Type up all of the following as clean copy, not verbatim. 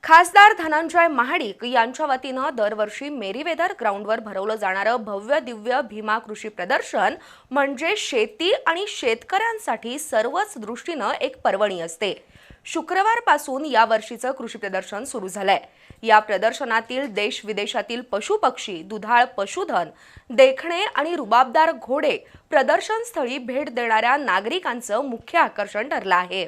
खासदार धनंजय महाडिक यांच्या वतीनं दरवर्षी मेरीवेदर ग्राउंडवर भरवलं जाणारं भव्य दिव्य भीमा कृषी प्रदर्शन म्हणजे शेती आणि शेतकऱ्यांसाठी सर्वच दृष्टीनं एक पर्वणी असते। शुक्रवारपासून या वर्षीचं कृषी प्रदर्शन सुरू झालंय। या प्रदर्शनातील देश विदेशातील पशुपक्षी, दुधाळ पशुधन, देखणे आणि रुबाबदार घोडे प्रदर्शनस्थळी भेट देणाऱ्या नागरिकांचं मुख्य आकर्षण ठरलं आहे।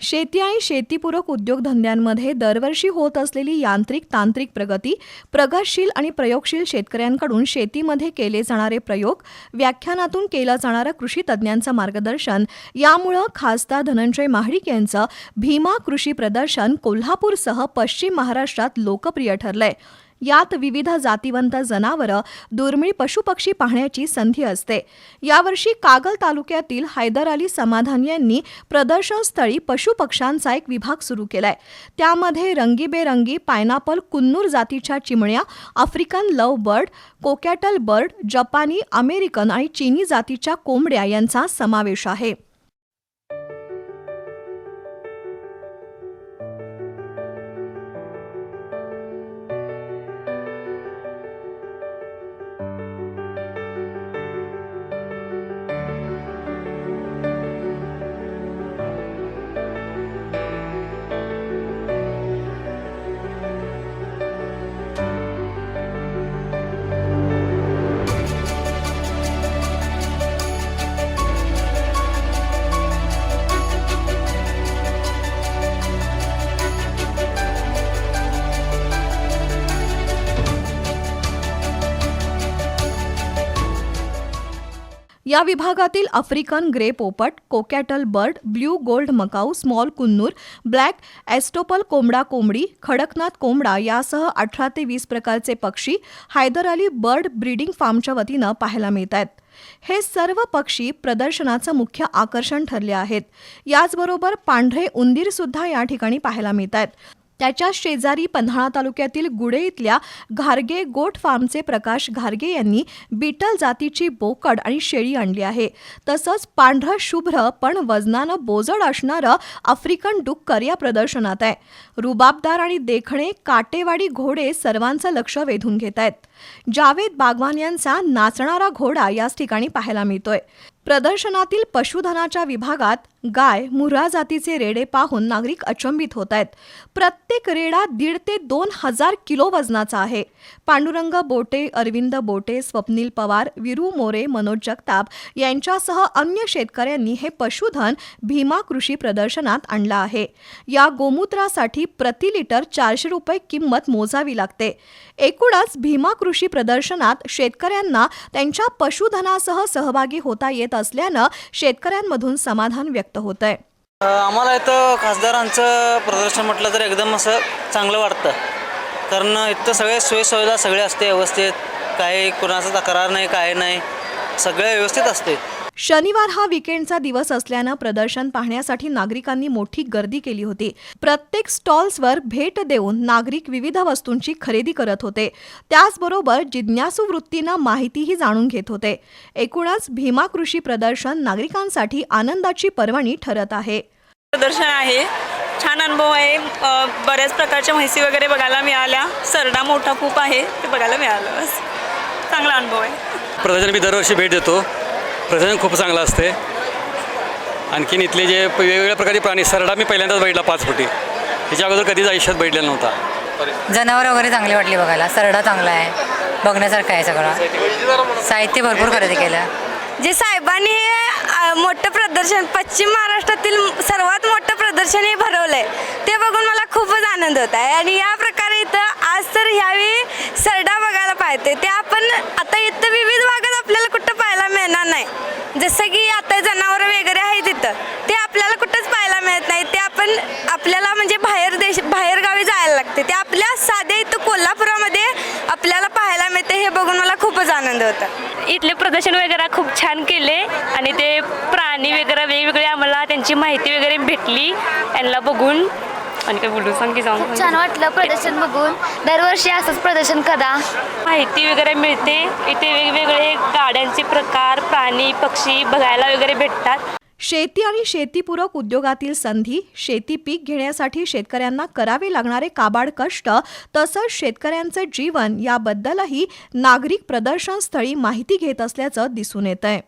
शेती आणि शेतीपूरक उद्योगधंद्यांमध्ये दरवर्षी होत असलेली यांत्रिक तांत्रिक प्रगती, प्रगतशील आणि प्रयोगशील शेतकऱ्यांकडून शेतीमध्ये केले जाणारे प्रयोग, व्याख्यानातून केलं जाणारं कृषी तज्ज्ञांचं मार्गदर्शन यामुळं खासदार धनंजय महाडिक यांचं भीमा कृषी प्रदर्शन कोल्हापूरसह पश्चिम महाराष्ट्रात लोकप्रिय ठरलंय। यात विविध जातीवंत जनावरं, दुर्मिळ पशुपक्षी पाहण्याची संधी असते। यावर्षी कागल तालुक्यातील हैदर अली समाधान यांनी प्रदर्शनस्थळी पशुपक्ष्यांचा एक विभाग सुरू केलाय। त्यामध्ये रंगीबेरंगी पायनॅपल कुन्नूर जातीच्या चिमण्या, आफ्रिकन लव्ह बर्ड, कोकॅटल बर्ड, जपानी, अमेरिकन आणि चीनी जातीच्या कोंबड्या यांचा समावेश आहे। या विभागातील आफ्रिकन ग्रे पोपट, cockatiel bird, blue gold macaw, small conure, black australorp कोंबडा कोंबडी, खडकनाथ कोंबडा यासह 18 ते 20 प्रकारचे पक्षी हैदर अली बर्ड ब्रीडिंग फार्मच्या वतीनं पाहायला मिळत आहेत। हे सर्व पक्षी प्रदर्शनाचं मुख्य आकर्षण ठरले आहेत। याचबरोबर पांढरे उंदीर सुद्धा या ठिकाणी पाहायला मिळत आहेत। त्याच्या शेजारी पन्हाळा तालुक्यातील गुडे इथल्या घारगे गोट फार्मचे प्रकाश घारगे यांनी बीटल जातीची बोकड आणि शेळी आणली आहे। तसंच पांढरं शुभ्र पण वजनानं बोजड असणारं आफ्रिकन डुक्कर या प्रदर्शनात आहे। रुबाबदार आणि देखणे काटेवाडी घोडे सर्वांचं लक्ष वेधून घेत आहेत। जावेद बागवान यांचा नाचणारा घोडा याच ठिकाणी पाहायला मिळतोय। प्रदर्शनातील पशुधनाच्या विभागात गाय, मुर्रा जातीचे रेडे पाहून नागरिक अचंबित होत आहेत। प्रत्येक रेडा 1.5 ते 2 हजार किलो वजनाचा आहे। पांडुरंग बोटे, अरविंद बोटे, स्वप्नील पवार, विरू मोरे, मनोज जगताप यांच्यासह अन्य शेतकऱ्यांनी हे पशुधन भीमा कृषी प्रदर्शनात आणलं आहे। या गोमूत्रासाठी प्रति लिटर 400 रुपये किंमत मोजावी लागते। एकूणच भीमा कृषी प्रदर्शनात शेतकऱ्यांना त्यांच्या पशुधनासह सहभागी होता येत असल्यानं शेतकऱ्यांमधून समाधान व्यक्त होतंय। आम्हाला इथं खासदारांचं प्रदर्शन म्हटलं तर एकदम असं चांगलं वाटतं, कारण इथं सगळे सोयीसुविधा सगळे असते व्यवस्थित, काही कुणाचा तक्रार नाही, काय नाही, सगळे व्यवस्थित असते। शनिवार हा वीकेंडचा दिवस असल्यानं प्रदर्शन पाहण्यासाठी नागरिकांनी मोठी गर्दी केली होती। प्रत्येक स्टॉल्सवर भेट देऊन नागरिक विविध वस्तूंची खरेदी करत होते। त्याचबरोबर जिज्ञासू वृत्तीनं माहितीही जाणून घेत होते। एकूणच भीमा कृषी प्रदर्शन नागरिकांसाठी आनंदाची पर्वणी ठरत आहे। प्रदर्शन आहे, छान अनुभव आहे। बऱ्याच प्रकारच्या म्हैसी वगैरे बघायला मिळाल्या, सरडा मोठा खूप आहे ते बघायला मिळालं, बस चांगला अनुभव आहे। प्रदर्शन मी दरवर्षी भेट देतो। प्रदर्शन खूप चांगलं असते। आणखीन इथले जे वेगवेगळ्या प्रकारचे प्राणी, सरडा मी पहिल्यांदाच बघितला 5 फुटी, त्याच्या अगोदर कधीच आयुष्यात बघितलेला नव्हता। जनावर वगैरे चांगली वाटली बघायला, सरडा चांगला आहे, बघण्यासारखं आहे सगळं, साहित्य भरपूर खरेदी केलं। जे साहेबांनी हे मोठं प्रदर्शन, पश्चिम महाराष्ट्रातील सर्वात मोठं प्रदर्शन हे भरवलं आहे, ते बघून मला खूपच आनंद होत आहे। आणि या प्रकारे इथं आज तर ह्यावेळी सरडा बघायला पाहिजे, ते आपण आता इथं विविध भागात आपल्याला कुठं पाहायला मिळणार नाही। जसं की आता जनावरं वगैरे आहेत तिथं, ते आपल्याला कुठंच पाहायला मिळत नाही। ते आपल्याला म्हणजे बाहेर गावी जायला लागते, ते आपल्या साध्या इथं कोल्हापुरामध्ये आपल्याला पाहायला मिळते। हे बघून मला खूपच आनंद होता। इथले प्रदर्शन वगैरे खूप छान केले आणि ते प्राणी वगैरे वेगवेगळे आम्हाला त्यांची माहिती वगैरे भेटली यांना बघून। आणि काय बोलू, सांग की जाऊन छान वाटलं प्रदर्शन बघून। दरवर्षी असंच प्रदर्शन करा, माहिती वगैरे मिळते। इथे वेगवेगळे गाड्यांचे प्रकार, प्राणी, पक्षी बघायला वगैरे भेटतात। शेती आणि शेतीपूरक उद्योगातील संधी, शेती पीक घेण्यासाठी शेतकऱ्यांना करावे लागणारे काबाड कष्ट तसंच शेतकऱ्यांचे जीवन याबद्दलही नागरिक प्रदर्शन स्थळी माहिती घेत असल्याचं दिसून येतंय.